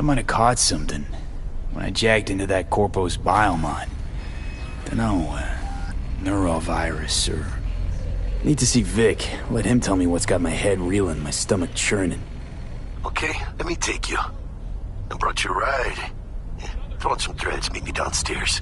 might have caught something when I jacked into that Corpo's biomon. Dunno, neurovirus or... Need to see Vic. Let him tell me what's got my head reeling, my stomach churning. Okay, let me take you. I brought you a ride. Throw on some threads, meet me downstairs.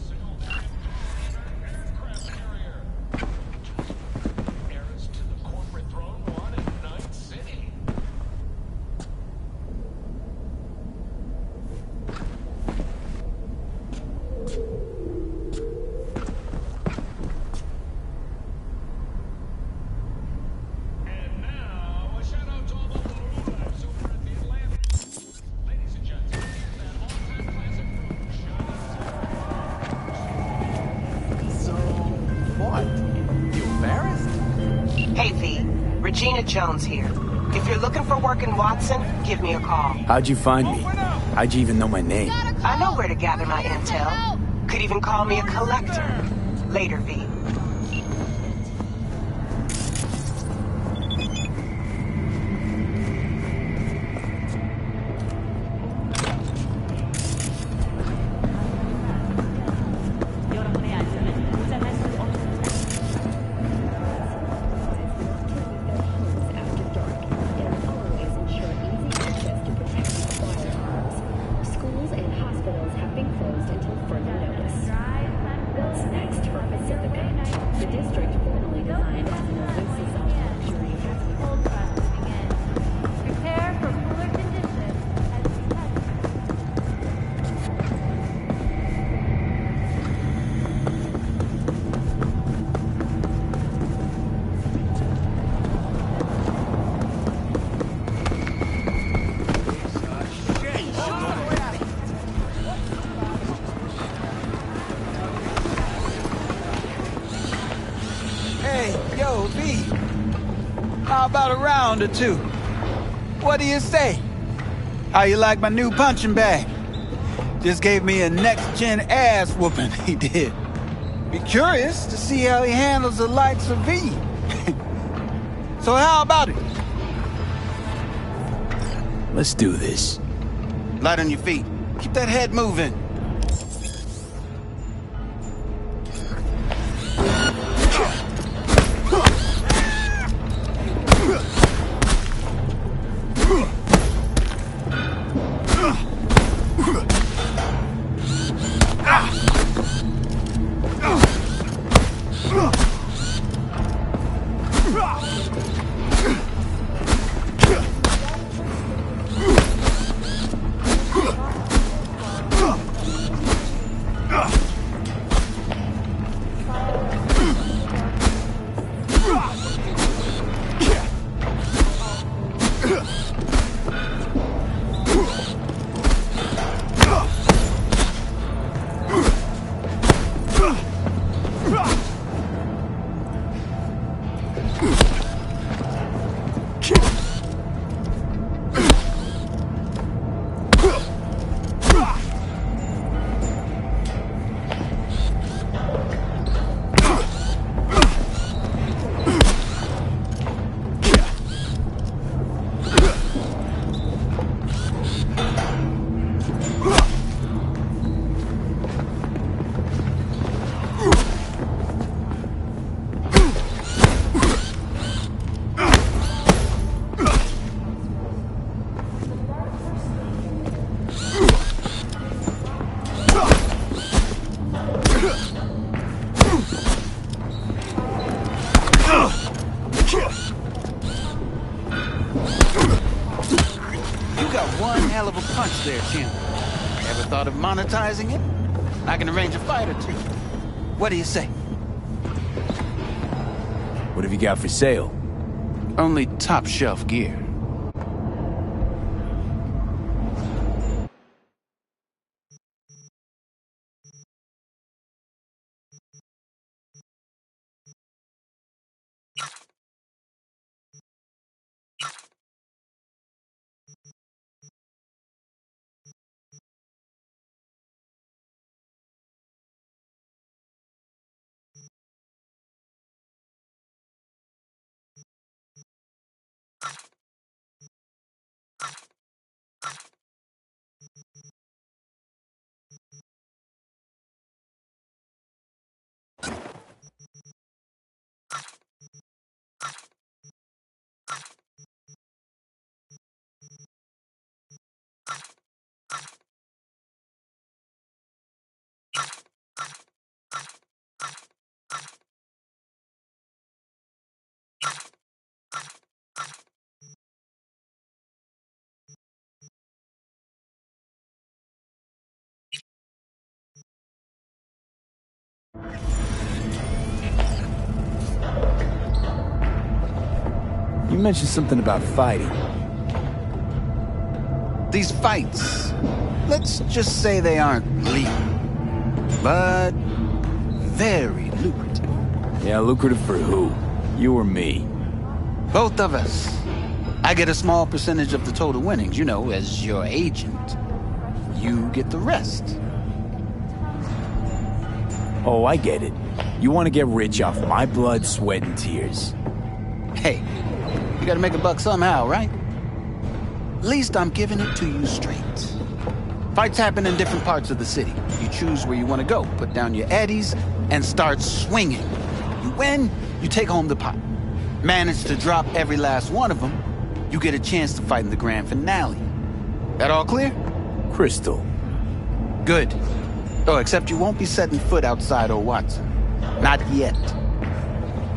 Jones here. If you're looking for work in Watson, give me a call. How'd you find me? How'd you even know my name? I know where to gather my intel. Could even call me a collector. Later, V. How about a round or two? What do you say? How you like my new punching bag? Just gave me a next-gen ass whooping, he did. Be curious to see how he handles the likes of V. So how about it? Let's do this. Light on your feet. Keep that head moving. There, Jim. Ever thought of monetizing it? I can arrange a fight or two. What do you say? What have you got for sale? Only top shelf gear. You mentioned something about fighting. These fights, let's just say they aren't legal, but very lucrative. Yeah, lucrative for who? You or me? Both of us. I get a small percentage of the total winnings, you know, as your agent. You get the rest. Oh, I get it. You want to get rich off my blood, sweat, and tears. Hey, you gotta make a buck somehow, right? At least I'm giving it to you straight. Fights happen in different parts of the city. You choose where you want to go, put down your eddies, and start swinging. You win, you take home the pot. Manage to drop every last one of them, you get a chance to fight in the grand finale. That all clear? Crystal. Good. Oh, except you won't be setting foot outside old Watson. Not yet.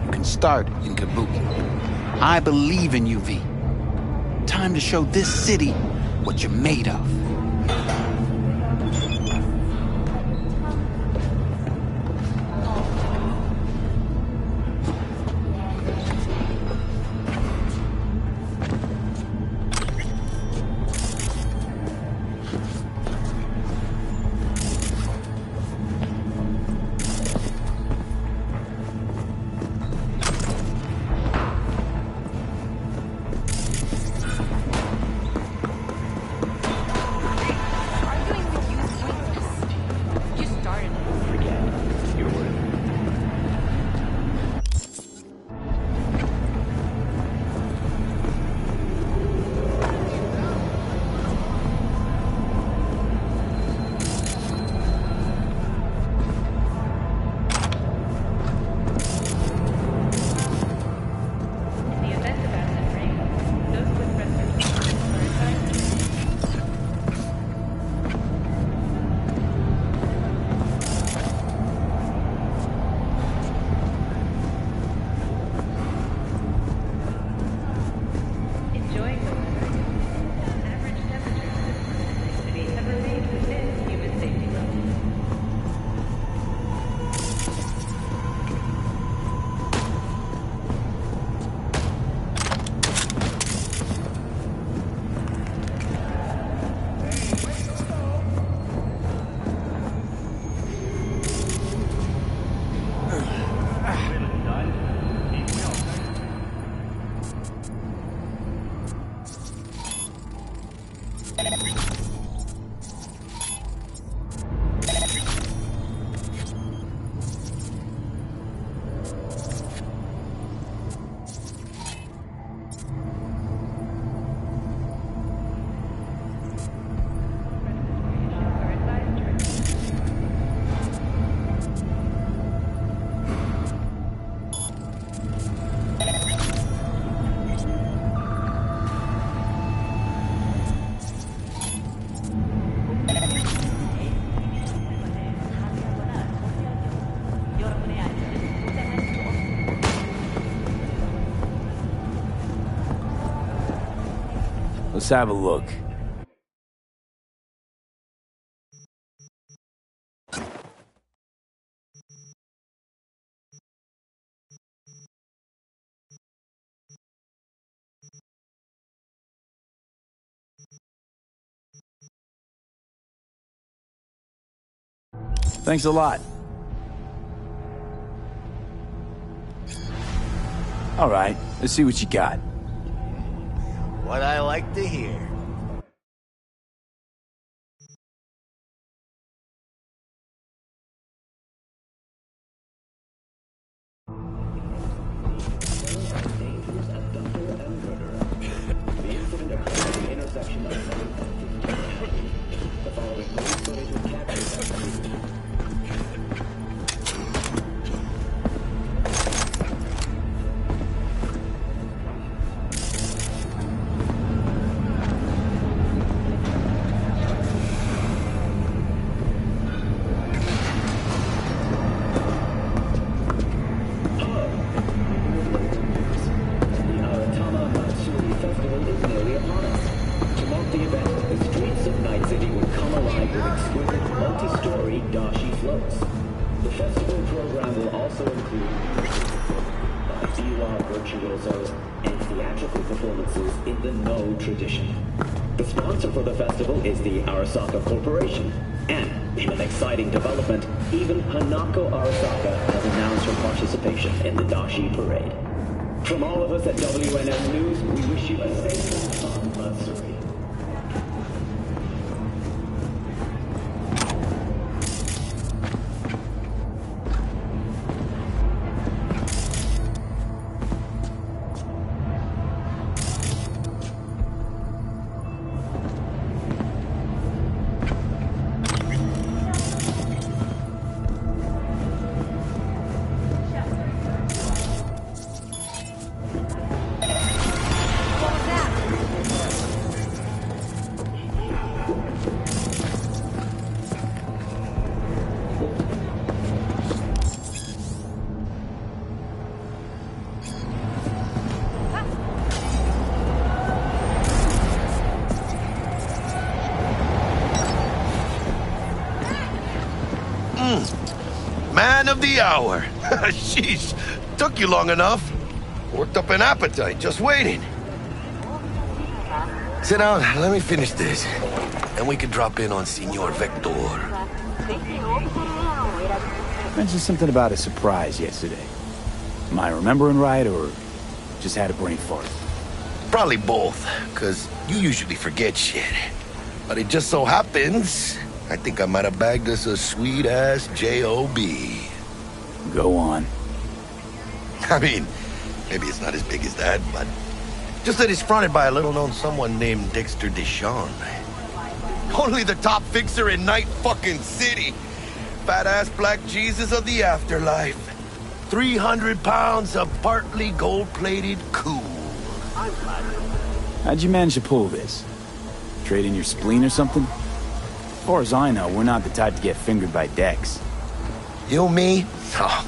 You can start in Kabuki. I believe in you, V. Time to show this city what you're made of. Let's have a look. Thanks a lot. All right, let's see what you got. What I like to hear. Dashi floats. The festival program will also include B-Law virtuosos and theatrical performances in the No tradition. The sponsor for the festival is the Arasaka Corporation. And, in an exciting development, even Hanako Arasaka has announced her participation in the Dashi Parade. From all of us at WNS News, we wish you a safe and fun anniversary. Man of the hour. Sheesh, took you long enough. Worked up an appetite, just waiting. Sit down, let me finish this. And we can drop in on Senor Vector. Mentioned something about a surprise yesterday. Am I remembering right, or just had a brain fart? Probably both, because you usually forget shit. But it just so happens, I think I might have bagged us a sweet-ass J.O.B. Go on. I mean, maybe it's not as big as that, but just that it's fronted by a little-known someone named Dexter Deshawn. Only the top fixer in Night fucking City. Fat-ass black Jesus of the afterlife. 300 pounds of partly gold-plated cool. How'd you manage to pull this? Trade in your spleen or something? As far as I know, we're not the type to get fingered by Dex. You, me? Oh,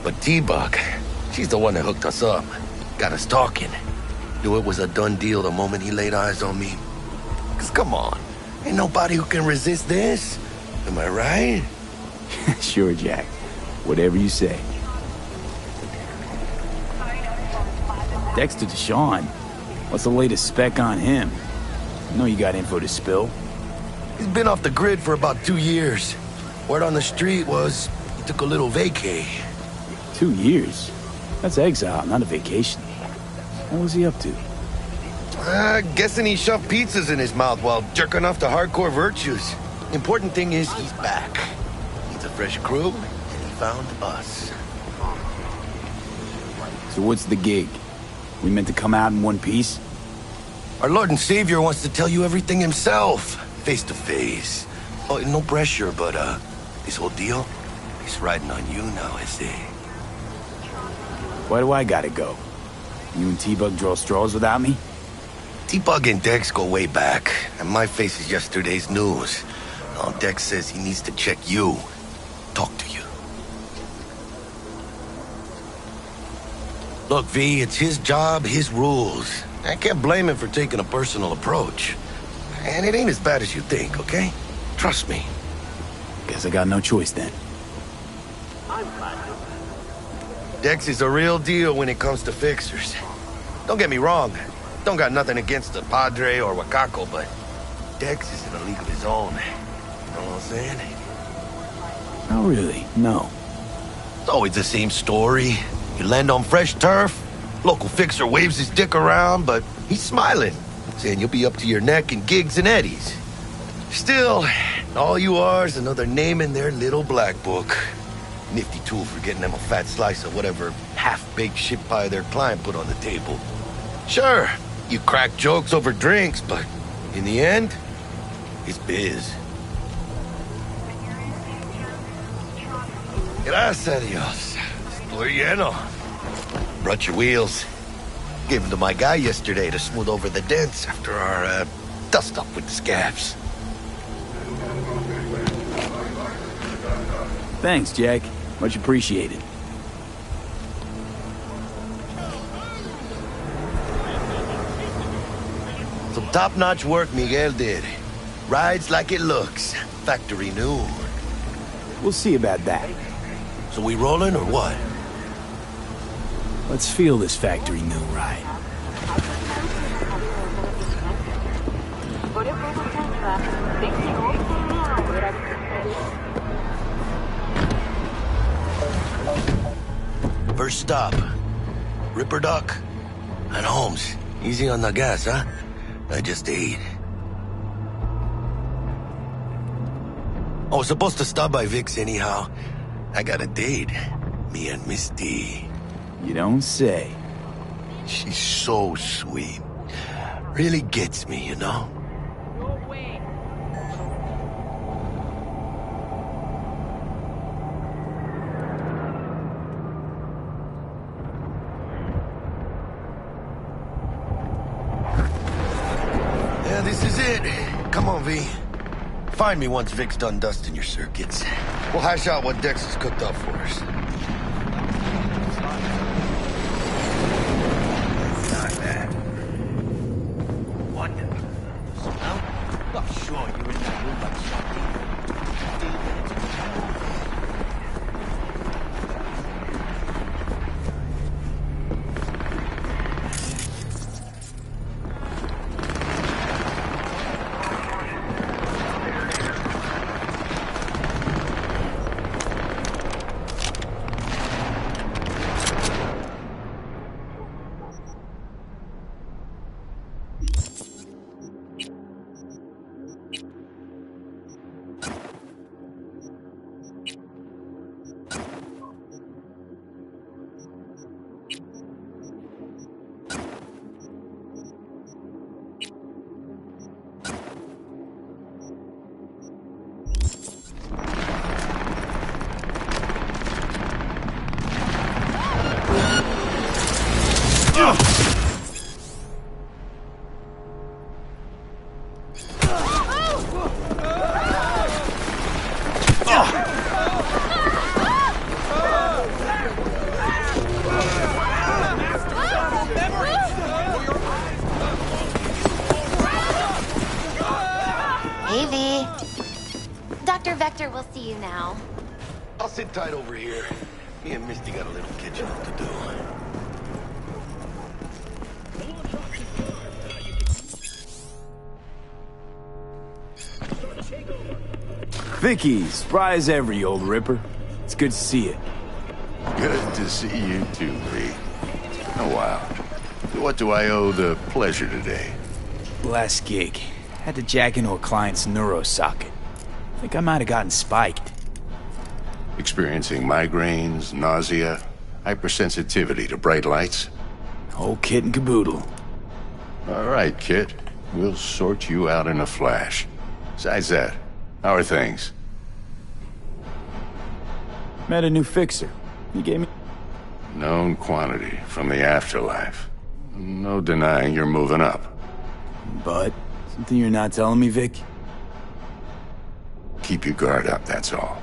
but T-Bug, she's the one that hooked us up. Got us talking. Knew it was a done deal the moment he laid eyes on me. 'Cause come on, ain't nobody who can resist this. Am I right? Sure, Jack. Whatever you say. Dexter Deshawn? What's the latest spec on him? I know you got info to spill. He's been off the grid for about 2 years. Word on the street was he took a little vacay. 2 years? That's exile, not a vacation. What was he up to? Guessing he shoved pizzas in his mouth while jerking off to hardcore virtues. Important thing is he's back. Needs a fresh crew, and he found us. So what's the gig? We meant to come out in one piece? Our Lord and Savior wants to tell you everything himself, face to face. Oh, no pressure, but this whole deal is riding on you now, I say. Why do I gotta go? You and T-Bug draw straws without me? T-Bug and Dex go way back, and my face is yesterday's news. Now Dex says he needs to check you, talk to you. Look, V, it's his job, his rules. I can't blame him for taking a personal approach. And it ain't as bad as you think, okay? Trust me. Guess I got no choice then. Dex is a real deal when it comes to fixers. Don't get me wrong. Don't got nothing against the Padre or Wakako, but Dex is in a league of his own. You know what I'm saying? Not really, no. It's always the same story. You land on fresh turf, local fixer waves his dick around, but he's smiling, saying you'll be up to your neck in gigs and eddies. Still, all you are is another name in their little black book. Nifty tool for getting them a fat slice of whatever half-baked shit pie their client put on the table. Sure, you crack jokes over drinks, but in the end, it's biz. Gracias a Dios. Estoy lleno. Brought your wheels. Gave them to my guy yesterday to smooth over the dents after our dust-up with the scabs. Thanks, Jack. Much appreciated. Some top-notch work Miguel did. Rides like it looks. Factory new. we'll see about that. So we rolling or what? Let's feel this factory new ride. First stop. Ripper Duck. And Holmes. Easy on the gas, huh? I just ate. I was supposed to stop by Vic's anyhow. I got a date. Me and Miss D. You don't say. She's so sweet. Really gets me, you know? Yeah, this is it. Come on, V. Find me once Vic's done dusting your circuits. We'll hash out what Dex has cooked up for us. Not bad. What? Smell? Oh, sure, you're in that room like Vector will see you now. I'll sit tight over here. Me and Misty got a little catching up to do. Vicky, spry as ever, you old ripper. It's good to see you. Good to see you too, V. It's been a while. What do I owe the pleasure today? Last gig. Had to jack into a client's neuro socket. Think I might have gotten spiked. Experiencing migraines, nausea, hypersensitivity to bright lights? Whole kit and caboodle. All right, kid. We'll sort you out in a flash. Besides that, how are things? Met a new fixer. He gave me... Known quantity from the afterlife. No denying you're moving up. But, something you're not telling me, Vic? Keep your guard up, that's all.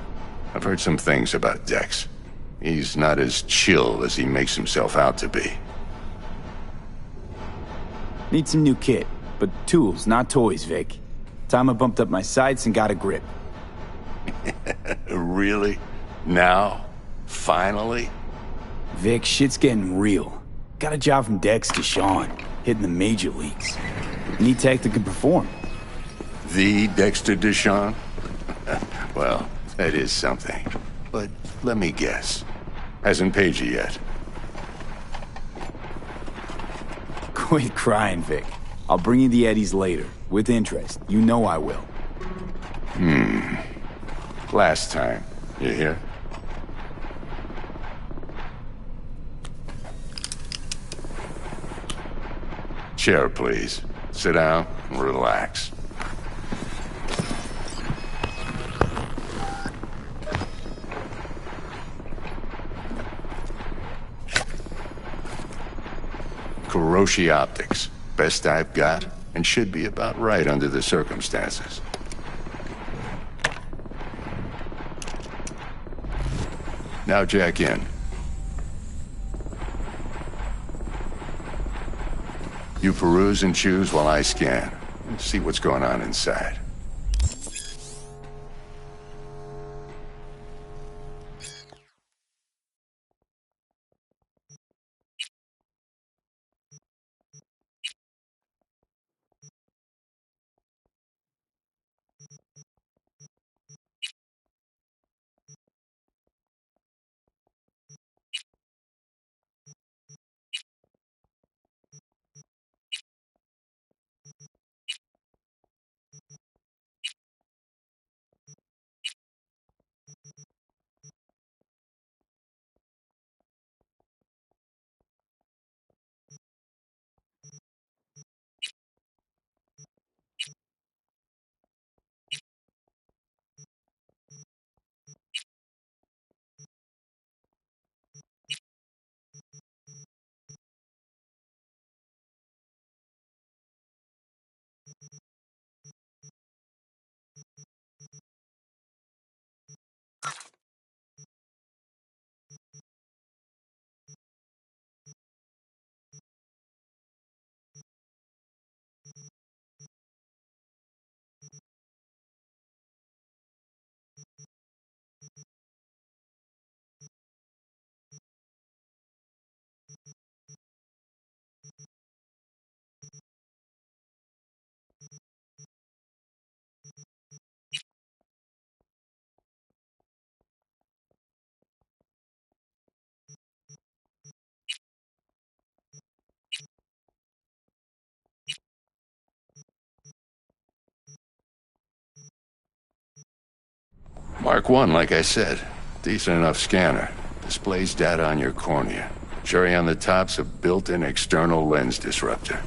I've heard some things about Dex. He's not as chill as he makes himself out to be. Need some new kit, but tools, not toys, Vic. Time I bumped up my sights and got a grip. Really? Now? Finally? Vic, shit's getting real. Got a job from Dex to Sean, hitting the major leagues. Need tech that can perform. The Dexter Deshawn? Well, that is something. But let me guess. Hasn't paid you yet. Quit crying, Vic. I'll bring you the eddies later, with interest. You know I will. Last time. You hear? Chair, please. Sit down and relax. Kuroshi Optics. Best I've got, and should be about right under the circumstances. Now jack in. You peruse and choose while I scan. See what's going on inside. Mark 1, like I said. Decent enough scanner. Displays data on your cornea. Cherry on the top's a built-in external lens disruptor.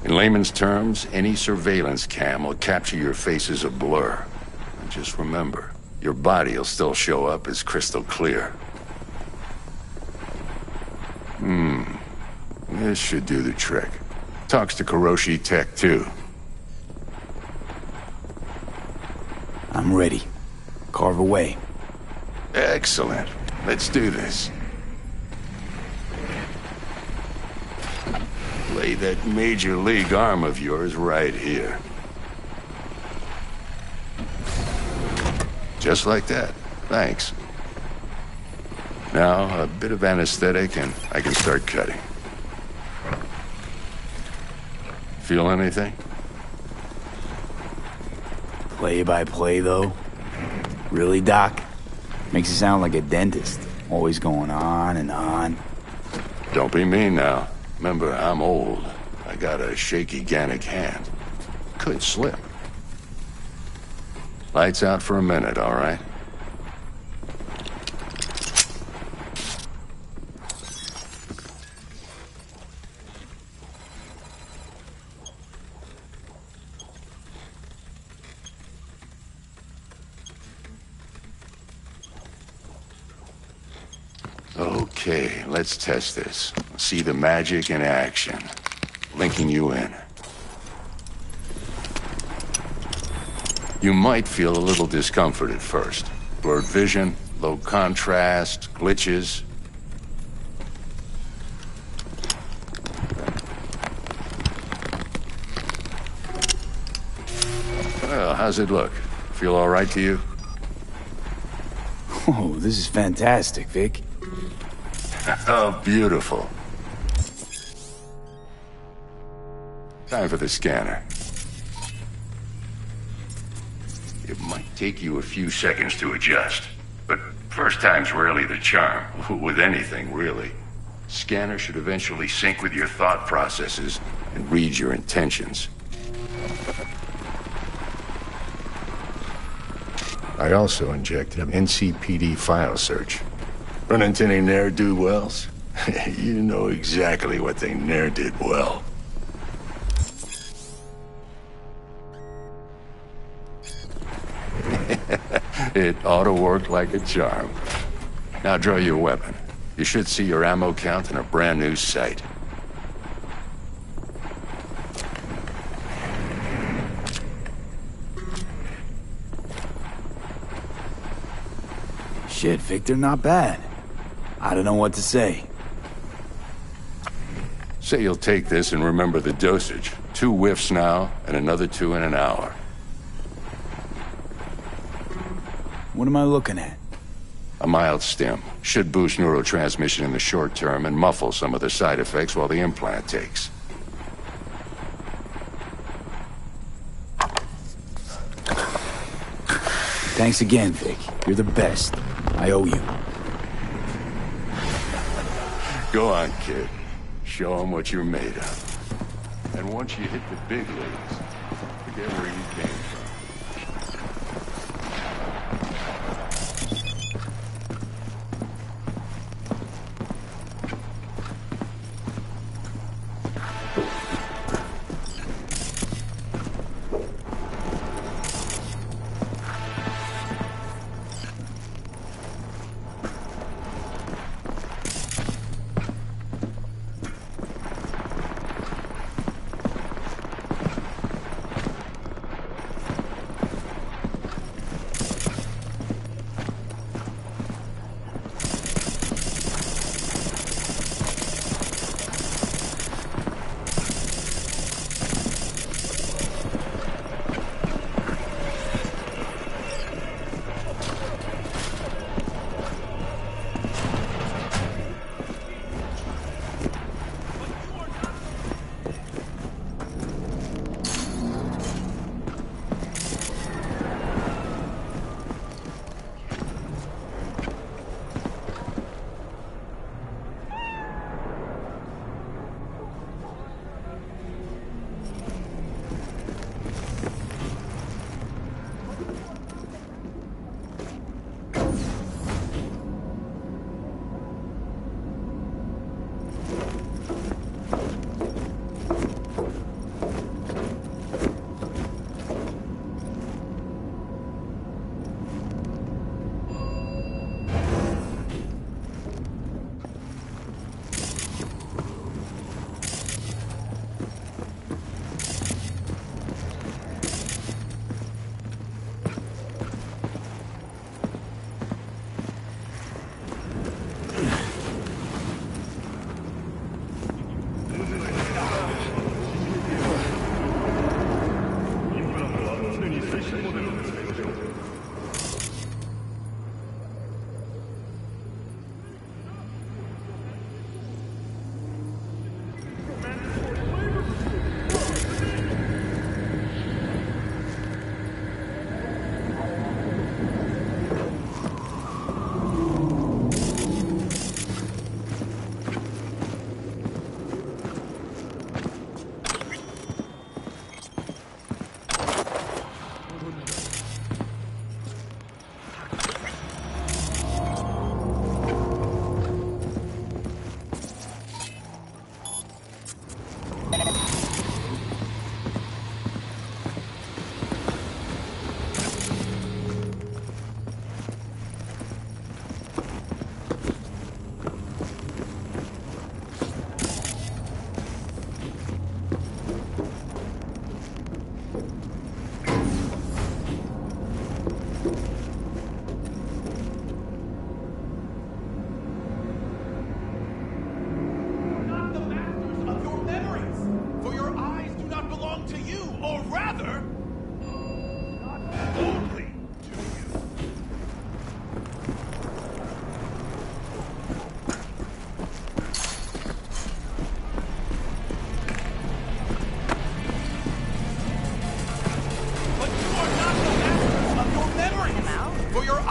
In layman's terms, any surveillance cam will capture your face as a blur. And just remember, your body will still show up as crystal clear. This should do the trick. Talks to Kuroshi Tech, too. I'm ready. Carve away. Excellent. Let's do this. Lay that major league arm of yours right here. Just like that. Thanks. Now, a bit of anesthetic and I can start cutting. Feel anything? Play by play, though? Really, Doc? Makes you sound like a dentist. Always going on and on. Don't be mean now. Remember, I'm old. I got a shaky Gannic hand. Could slip. Lights out for a minute, all right? Okay, let's test this. See the magic in action. Linking you in. You might feel a little discomfort at first. Blurred vision, low contrast, glitches. Well, how's it look? Feel all right to you? Oh, this is fantastic, Vic. Oh, beautiful. Time for the scanner. It might take you a few seconds to adjust, but first time's rarely the charm, with anything, really. Scanner should eventually sync with your thought processes and read your intentions. I also injected an NCPD file search. Run into any ne'er-do-wells? You know exactly what they ne'er did well. It ought to work like a charm. Now draw your weapon. You should see your ammo count in a brand new sight. Shit, Victor, not bad. I don't know what to say. Say you'll take this and remember the dosage. 2 whiffs now, and another 2 in an hour. What am I looking at? A mild stim. Should boost neurotransmission in the short term and muffle some of the side effects while the implant takes. Thanks again, Vic. You're the best. I owe you. Go on, kid. Show them what you're made of. And once you hit the big leagues, forget where you came from.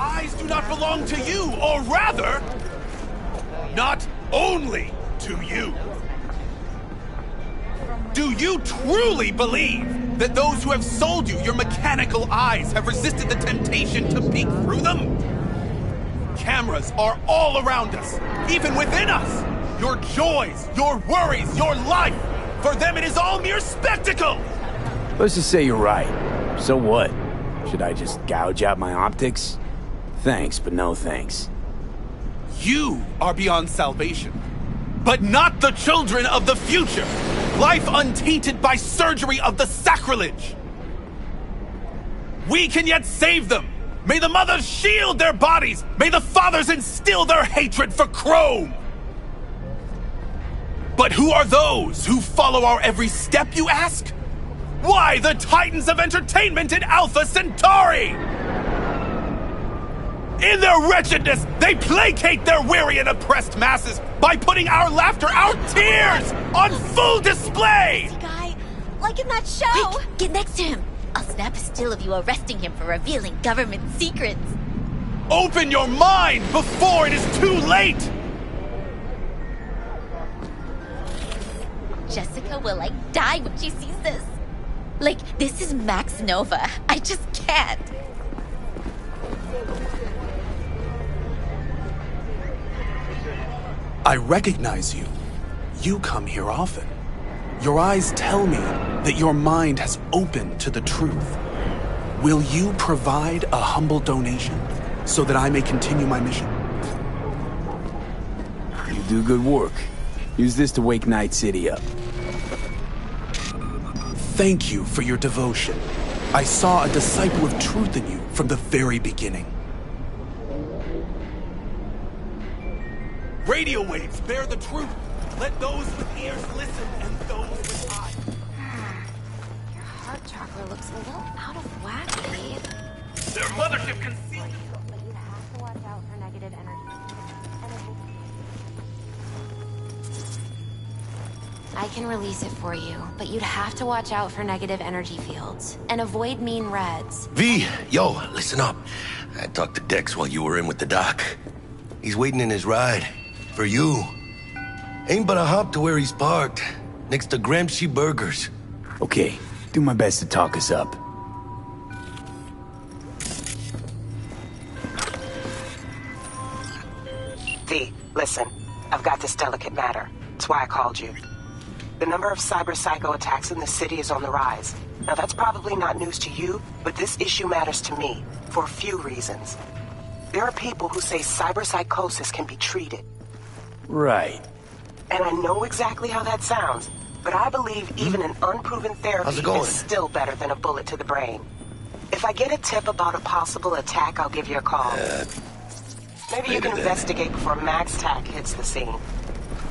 eyes do not belong to you, or rather, not only to you. Do you truly believe that those who have sold you your mechanical eyes have resisted the temptation to peek through them? Cameras are all around us, even within us. Your joys, your worries, your life. For them, it is all mere spectacle. Let's just say you're right. So what? Should I just gouge out my optics? Thanks, but no thanks. You are beyond salvation, but not the children of the future. Life untainted by surgery of the sacrilege. We can yet save them. May the mothers shield their bodies. May the fathers instill their hatred for Chrome. But who are those who follow our every step, you ask? Why, the titans of entertainment in Alpha Centauri! In their wretchedness, they placate their weary and oppressed masses by putting our laughter, our tears, on full display! Guy, like in that show! Quick, get next to him! I'll snap a still of you arresting him for revealing government secrets. Open your mind before it is too late! Jessica will, die when she sees this. This is Max Nova. I just can't. I recognize you. You come here often. Your eyes tell me that your mind has opened to the truth. Will you provide a humble donation so that I may continue my mission? You do good work. Use this to wake Night City up. Thank you for your devotion. I saw a disciple of truth in you from the very beginning. Radio waves bear the truth. Let those with ears listen and those with eyes. Your heart chakra looks a little out of whack, Dave. Their mothership concealed. But you have to watch out for negative energy. I can release it for you, but you'd have to watch out for negative energy fields and avoid mean reds. V, yo, listen up. I talked to Dex while you were in with the doc. He's waiting in his ride. For you. Ain't but a hop to where he's parked. Next to Gramsci Burgers. Okay, do my best to talk us up. V, listen. I've got this delicate matter. That's why I called you. The number of cyber psycho attacks in the city is on the rise. Now that's probably not news to you, but this issue matters to me for a few reasons. There are people who say cyberpsychosis can be treated. Right. And I know exactly how that sounds, but I believe even an unproven therapy is still better than a bullet to the brain. If I get a tip about a possible attack, I'll give you a call. Maybe you can investigate before Max Tack hits the scene.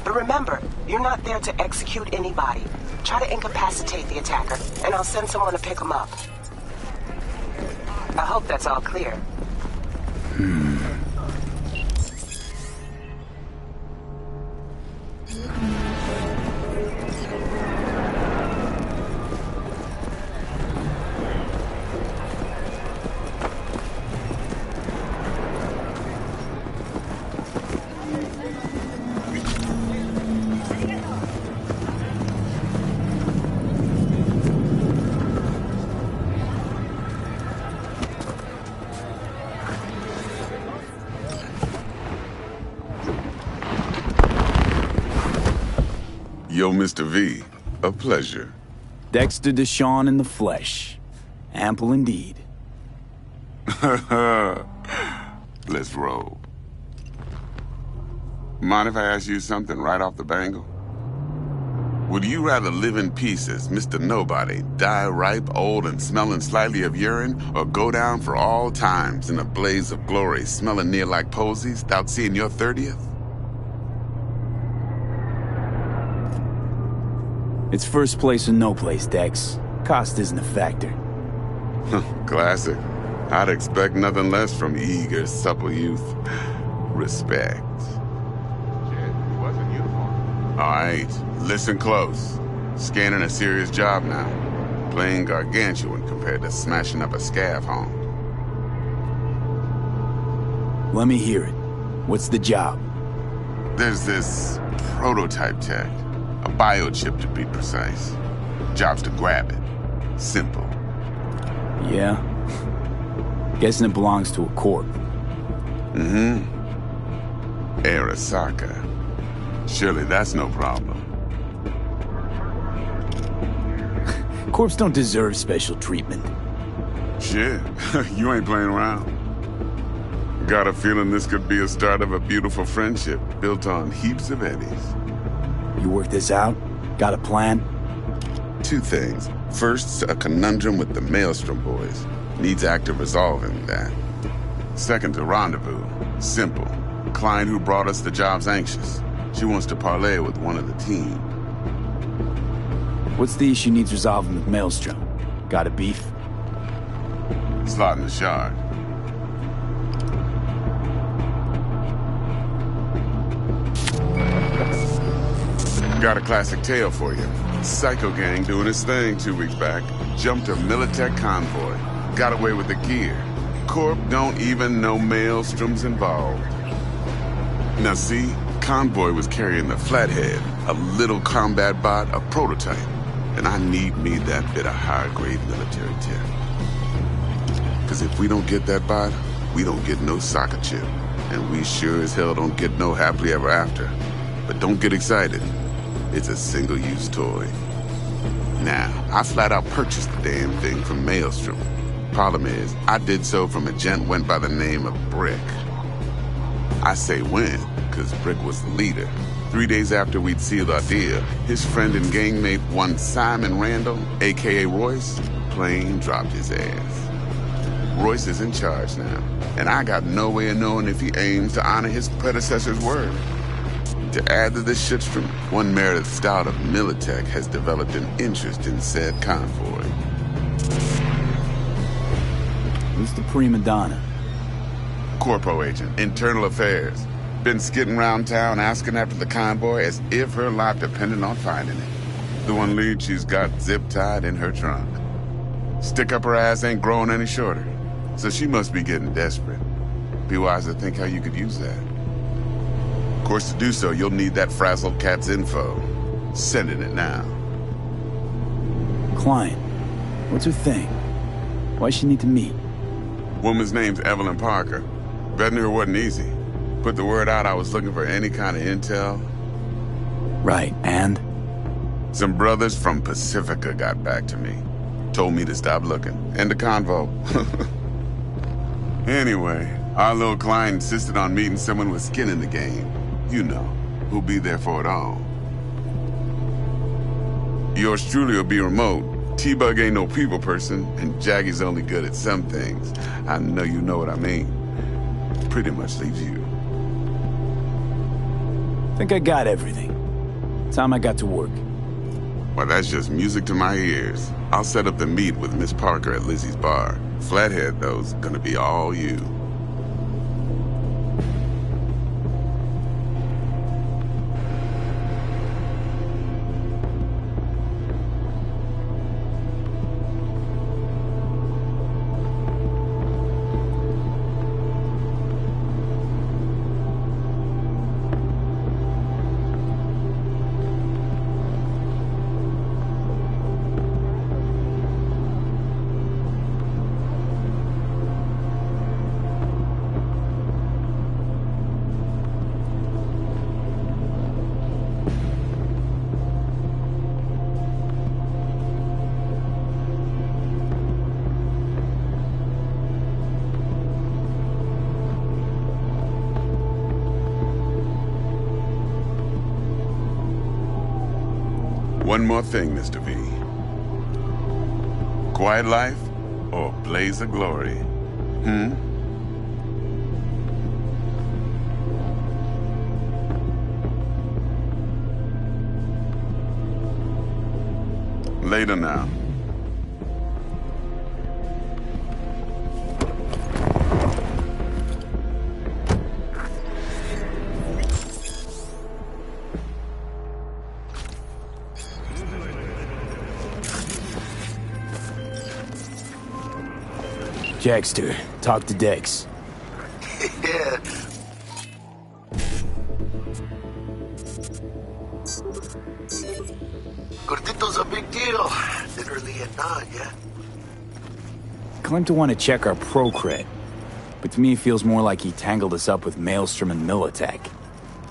But remember, you're not there to execute anybody. Try to incapacitate the attacker, and I'll send someone to pick him up. I hope that's all clear. Yo, Mr. V, a pleasure. Dexter Deshawn in the flesh. Ample indeed. Let's roll. Mind if I ask you something right off the bangle? Would you rather live in peace as Mr. Nobody, die ripe, old, and smelling slightly of urine, or go down for all times in a blaze of glory, smelling near like posies, without seeing your 30th? It's first place or no place, Dex. Cost isn't a factor. Classic. I'd expect nothing less from eager, supple youth. Respect. Alright, listen close. Scanning a serious job now. Playing gargantuan compared to smashing up a scav home. Let me hear it. What's the job? There's this prototype tech. A biochip, to be precise. Job's to grab it. Simple. Yeah? Guessing it belongs to a corp. Mm-hmm. Arasaka. Surely that's no problem. Corps don't deserve special treatment. Shit, you ain't playing around. Got a feeling this could be a start of a beautiful friendship built on heaps of eddies. You work this out? Got a plan? Two things. First, a conundrum with the Maelstrom boys. Needs active resolving that. Second, a rendezvous. Simple. Client who brought us the job's anxious. She wants to parlay with one of the team. What's the issue needs resolving with Maelstrom? Got a beef? Slot in the shard. Got a classic tale for you. Psycho gang doing his thing 2 weeks back. Jumped a Militech convoy. Got away with the gear. Corp don't even know Maelstrom's involved. Now see, convoy was carrying the Flathead, a little combat bot, a prototype. And I need me that bit of high-grade military tech. Because if we don't get that bot, we don't get no soccer chip. And we sure as hell don't get no happily ever after. But don't get excited. It's a single-use toy. Now, I flat out purchased the damn thing from Maelstrom. Problem is, I did so from a gent went by the name of Brick. I say when, because Brick was the leader. 3 days after we'd sealed our deal, his friend and gangmate, one Simon Randall, a.k.a. Royce, plain dropped his ass. Royce is in charge now, and I got no way of knowing if he aims to honor his predecessor's word. To add to this shitstorm, one Meredith Stout of Militech has developed an interest in said convoy. Who's the prima donna? Corpo agent, internal affairs. Been skidding around town asking after the convoy as if her life depended on finding it. The one lead she's got zip-tied in her trunk. Stick up her ass ain't growing any shorter, so she must be getting desperate. Be wise to think how you could use that. Of course, to do so, you'll need that frazzled cat's info. Sending it now. Client. What's her thing? Why she need to meet? Woman's name's Evelyn Parker. Vetting her wasn't easy. Put the word out I was looking for any kind of intel. Right, and? Some brothers from Pacifica got back to me. Told me to stop looking. End of convo. Anyway, our little client insisted on meeting someone with skin in the game. You know, who'll be there for it all. Yours truly will be remote. T-Bug ain't no people person, and Jaggy's only good at some things. I know you know what I mean. Pretty much leaves you. Think I got everything. Time I got to work. Well, that's just music to my ears. I'll set up the meet with Miss Parker at Lizzie's bar. Flathead, though's gonna be all you. One more thing, Mr. V. Quiet life or blaze of glory? Later now. Jackster, talk to Dex. Yeah. Gordito's a big deal. Literally a nod, yeah? Claimed to want to check our pro cred. But to me it feels more like he tangled us up with Maelstrom and Militech.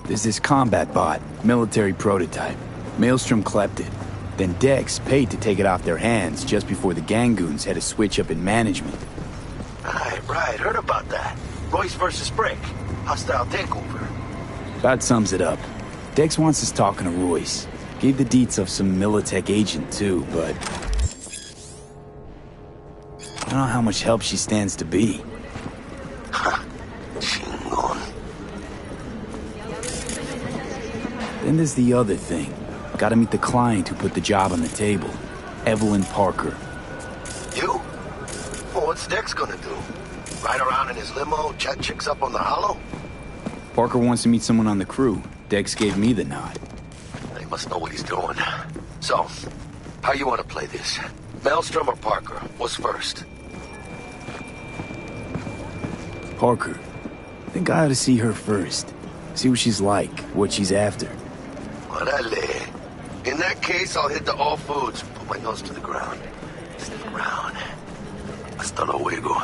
There's this combat bot, military prototype. Maelstrom clept it. Then Dex paid to take it off their hands just before the Gangoons had a switch up in management. Right. Heard about that. Royce versus Brick. Hostile takeover. That sums it up. Dex wants us talking to Royce. Gave the deets of some Militech agent too, but I don't know how much help she stands to be. Chingon. Then there's the other thing. Gotta meet the client who put the job on the table. Evelyn Parker. You? Well, what's Dex gonna do? Ride around in his limo, chat chicks up on the hollow? Parker wants to meet someone on the crew. Dex gave me the nod. He must know what he's doing. So, how you want to play this? Maelstrom or Parker? What's first? Parker. I think I ought to see her first. See what she's like, what she's after. Orale. In that case, I'll hit the all foods. Put my nose to the ground. Stick around. Hasta luego.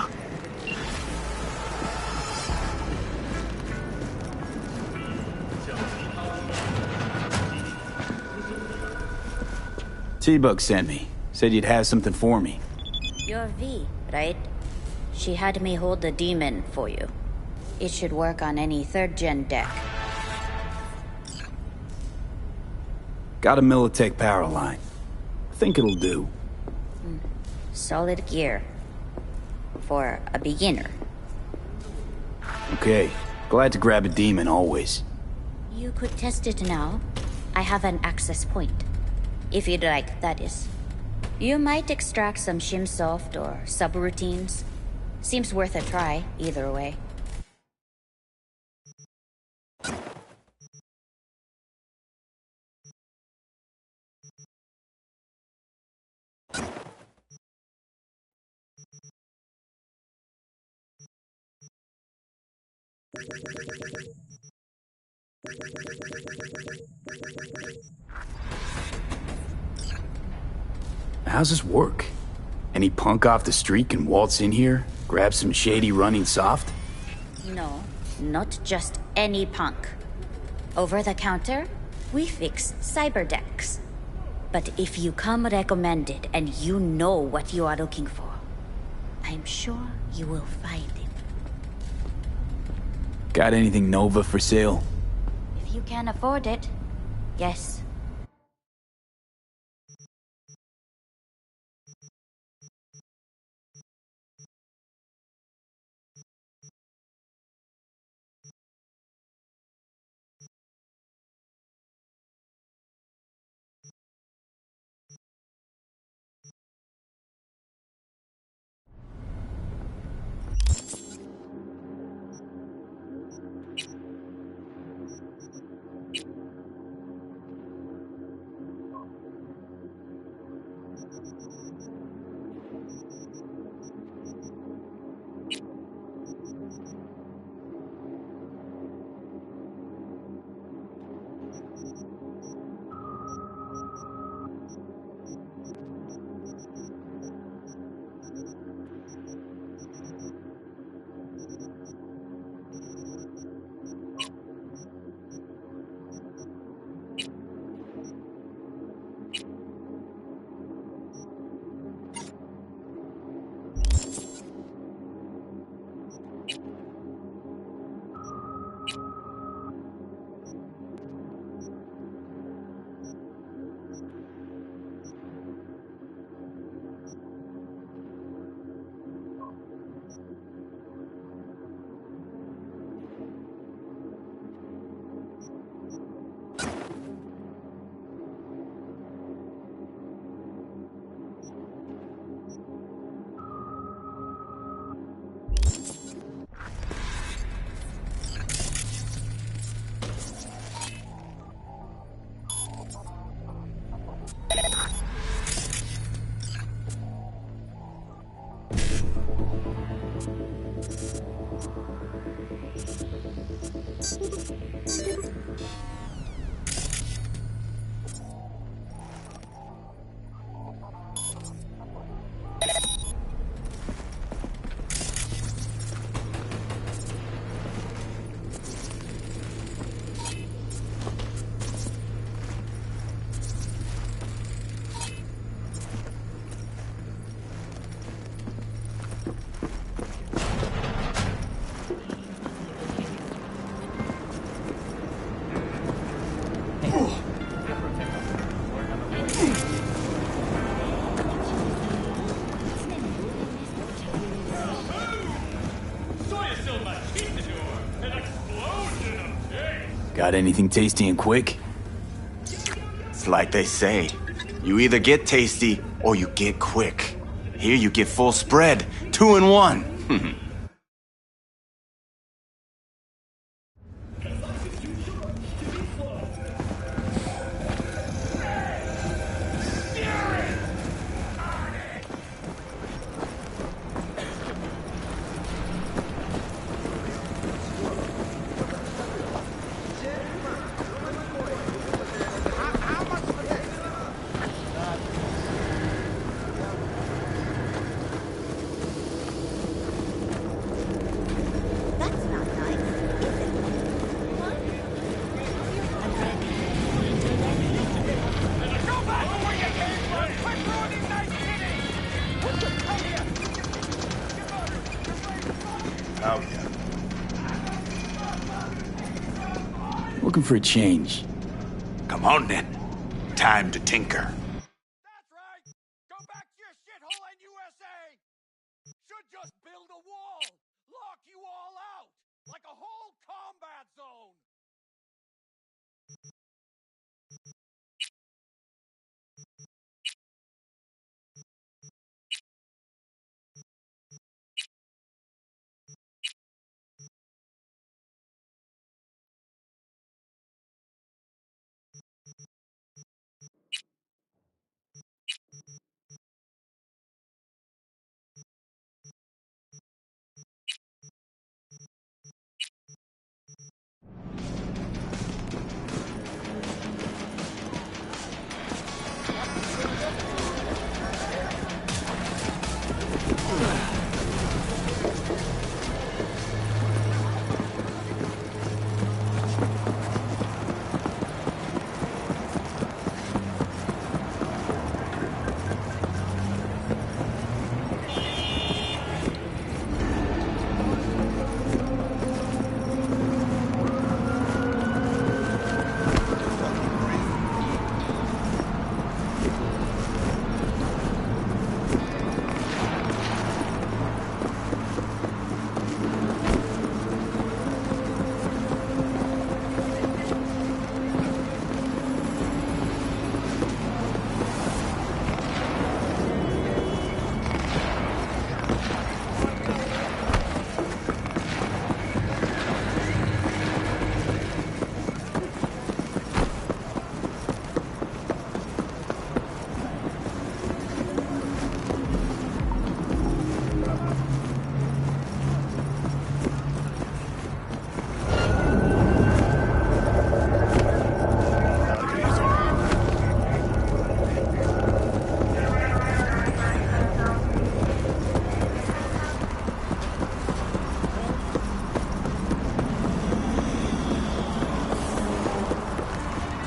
T-Bug sent me. Said you'd have something for me. You're V, right? She had me hold the demon for you. It should work on any 3rd-gen deck. Got a Militech power line. Think it'll do. Solid gear. For a beginner. Okay. Glad to grab a demon always. You could test it now. I have an access point. If you'd like, that is. You might extract some shimsoft or subroutines. Seems worth a try, either way. How's this work? Any punk off the street can waltz in here, grab some shady running soft? No, not just any punk. Over the counter, we fix cyber decks. But if you come recommended and you know what you are looking for, I'm sure you will find it. Got anything Nova for sale? If you can afford it, yes. Got anything tasty and quick? It's like they say, you either get tasty or you get quick. Here you get full spread, 2 in 1. Looking for a change. Come on then. Time to tinker. That's right! Go back to your shithole in USA! Should just build a wall! Lock you all out! Like a whole combat zone!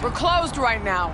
We're closed right now.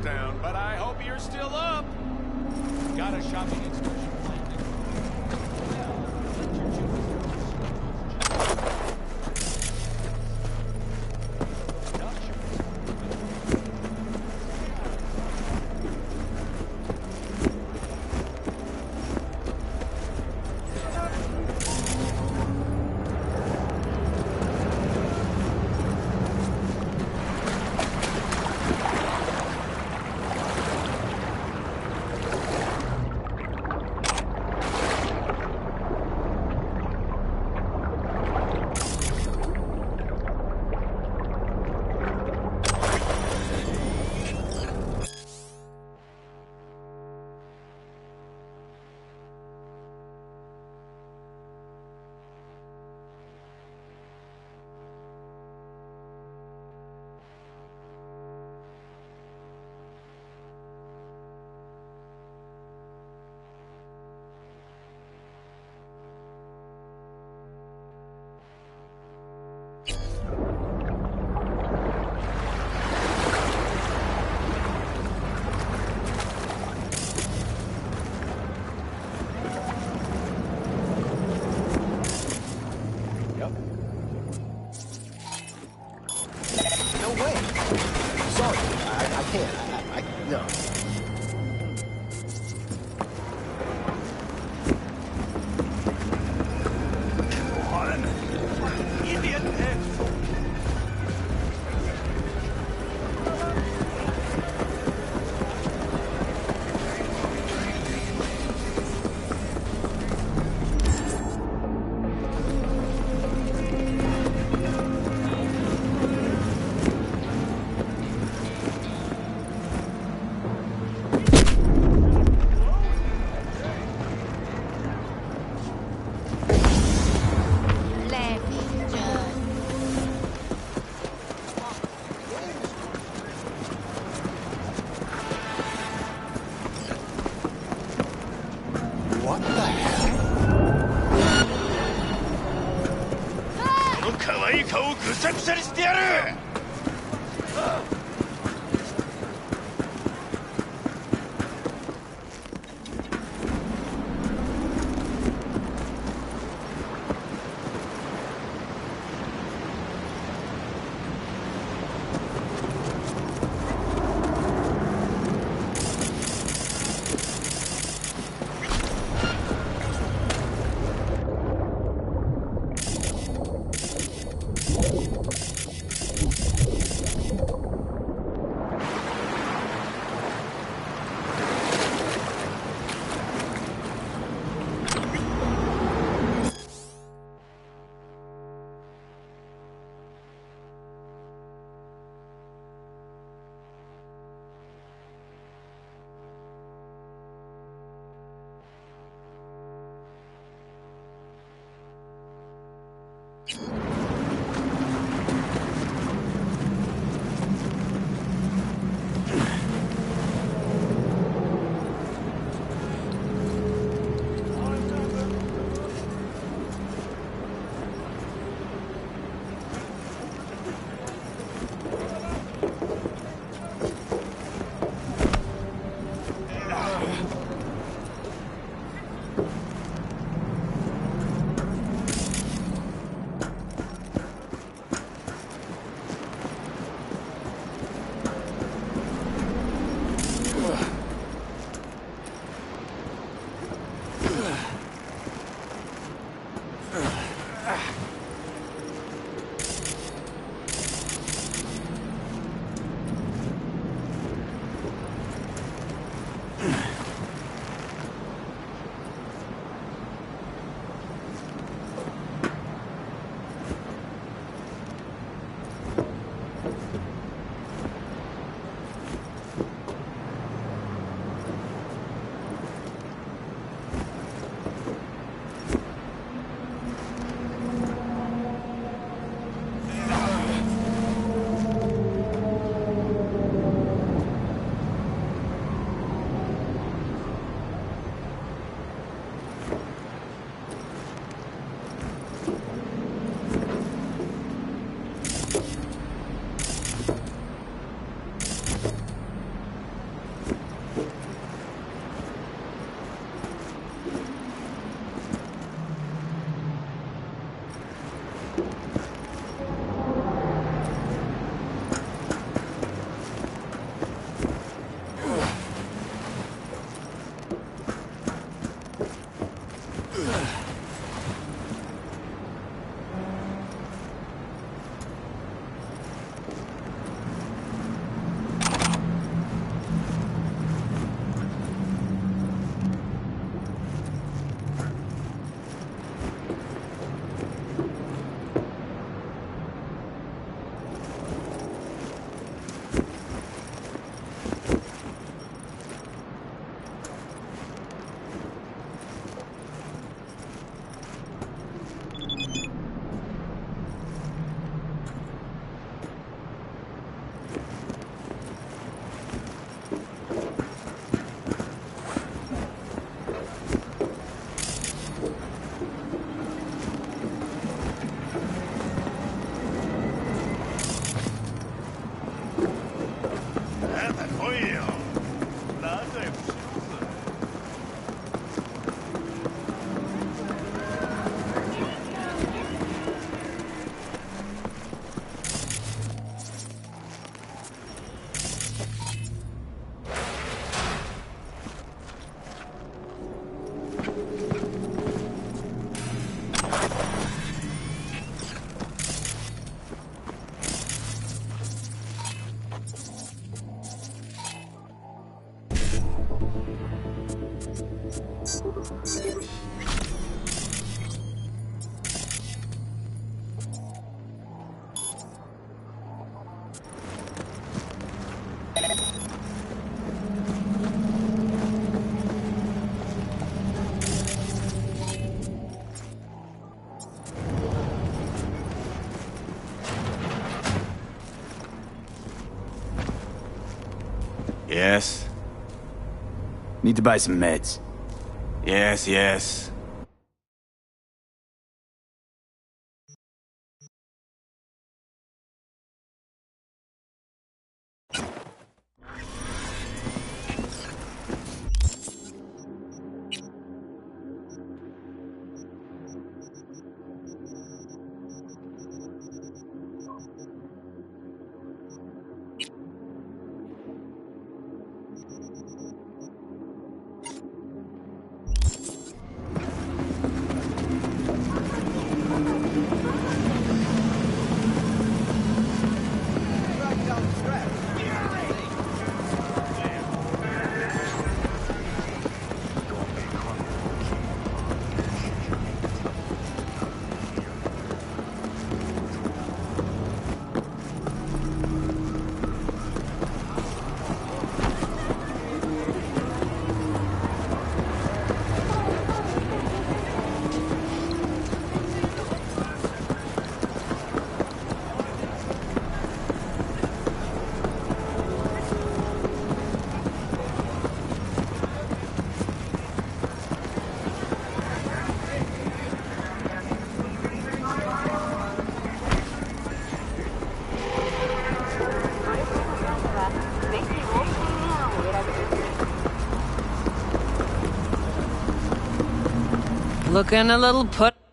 down, but I hope you're still up. Got a shopping excursion planned. Yes? Need to buy some meds. Yes, yes. Looking a little put.